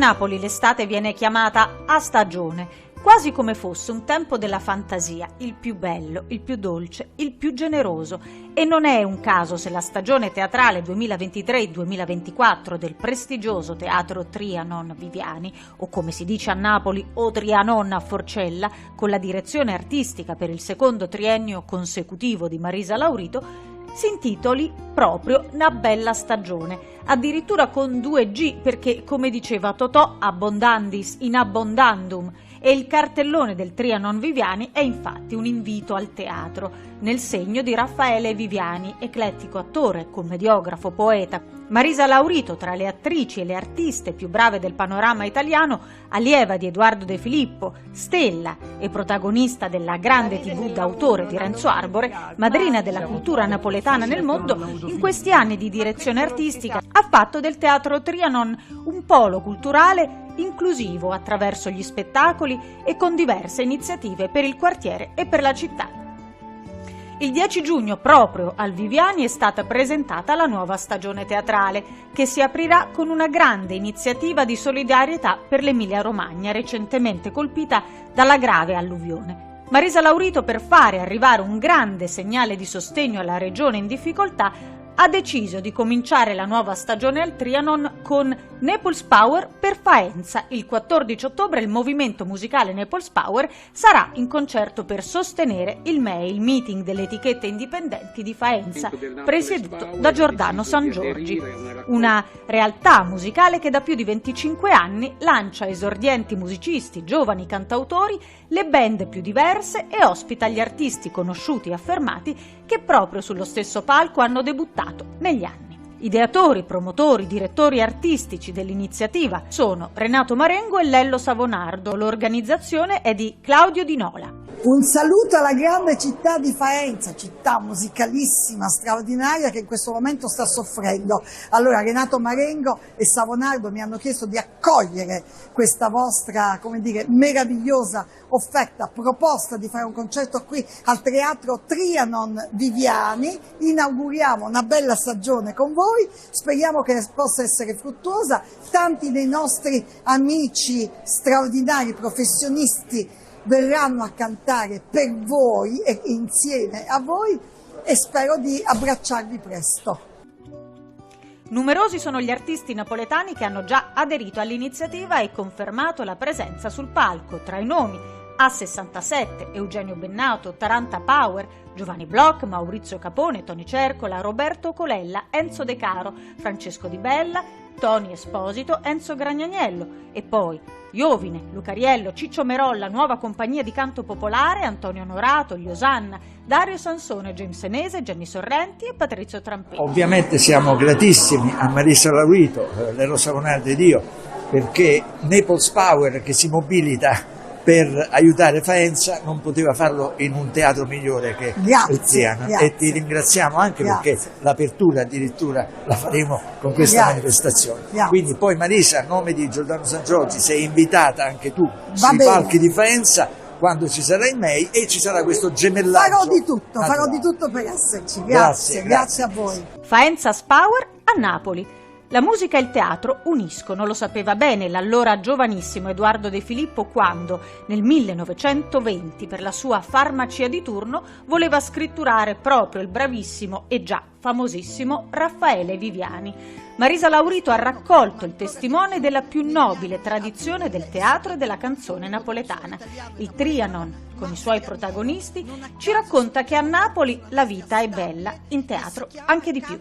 Napoli l'estate viene chiamata a stagione, quasi come fosse un tempo della fantasia, il più bello, il più dolce, il più generoso. E non è un caso se la stagione teatrale 2023-2024 del prestigioso Teatro Trianon Viviani, o come si dice a Napoli, o Trianon a Forcella, con la direzione artistica per il secondo triennio consecutivo di Marisa Laurito, si intitoli proprio Una bella stagione, addirittura con 2 G perché, come diceva Totò, abondandis in abbondandum, e il cartellone del Trianon Viviani è infatti un invito al teatro, nel segno di Raffaele Viviani, eclettico attore, commediografo, poeta. Marisa Laurito, tra le attrici e le artiste più brave del panorama italiano, allieva di Edoardo De Filippo, stella e protagonista della grande TV d'autore di Renzo Arbore, madrina della cultura napoletana nel mondo, in questi anni di direzione artistica ha fatto del Teatro Trianon un polo culturale inclusivo attraverso gli spettacoli e con diverse iniziative per il quartiere e per la città. Il 10 giugno, proprio al Viviani, è stata presentata la nuova stagione teatrale, che si aprirà con una grande iniziativa di solidarietà per l'Emilia-Romagna, recentemente colpita dalla grave alluvione. Marisa Laurito, per fare arrivare un grande segnale di sostegno alla regione in difficoltà, ha deciso di cominciare la nuova stagione al Trianon con Naples Power per Faenza. Il 14 ottobre il movimento musicale Naples Power sarà in concerto per sostenere il MEI, il meeting delle etichette indipendenti di Faenza, presieduto da Giordano Sangiorgi, una realtà musicale che da più di 25 anni lancia esordienti musicisti, giovani cantautori, le band più diverse e ospita gli artisti conosciuti e affermati che proprio sullo stesso palco hanno debuttato negli anni. Ideatori, promotori, direttori artistici dell'iniziativa sono Renato Marengo e Lello Savonardo. L'organizzazione è di Claudio Di Nola. Un saluto alla grande città di Faenza, città musicalissima, straordinaria, che in questo momento sta soffrendo. Allora Renato Marengo e Savonardo mi hanno chiesto di accogliere questa vostra, come dire, meravigliosa offerta, proposta di fare un concerto qui al Teatro Trianon Viviani. Inauguriamo una bella stagione con voi, speriamo che possa essere fruttuosa. Tanti dei nostri amici straordinari professionisti verranno a cantare per voi e insieme a voi, e spero di abbracciarvi presto. Numerosi sono gli artisti napoletani che hanno già aderito all'iniziativa e confermato la presenza sul palco. Tra i nomi A67, Eugenio Bennato, Taranta Power, Giovanni Bloch, Maurizio Capone, Toni Cercola, Roberto Colella, Enzo De Caro, Francesco Di Bella, Toni Esposito, Enzo Gragnaniello e poi Iovine, Lucariello, Ciccio Merolla, Nuova Compagnia di Canto Popolare, Antonio Onorato, Liosanna, Dario Sansone, James Enese, Gianni Sorrenti e Patrizio Trampini. Ovviamente siamo gratissimi a Marisa Laurito, Lello Savonardo ed io, perché Naples Power, che si mobilita per aiutare Faenza, non poteva farlo in un teatro migliore che il Trianon, e ti ringraziamo anche perché l'apertura addirittura la faremo con questa manifestazione. Quindi poi Marisa, a nome di Giordano Sangiorgi, sei invitata anche tu sui palchi di Faenza quando ci sarà il MEI e ci sarà questo gemellaggio. Farò di tutto per esserci. Grazie a voi. Faenza Power a Napoli. La musica e il teatro uniscono, lo sapeva bene l'allora giovanissimo Edoardo De Filippo quando, nel 1920, per la sua farmacia di turno, voleva scritturare proprio il bravissimo e già famosissimo Raffaele Viviani. Marisa Laurito ha raccolto il testimone della più nobile tradizione del teatro e della canzone napoletana. Il Trianon, con i suoi protagonisti, ci racconta che a Napoli la vita è bella, in teatro anche di più.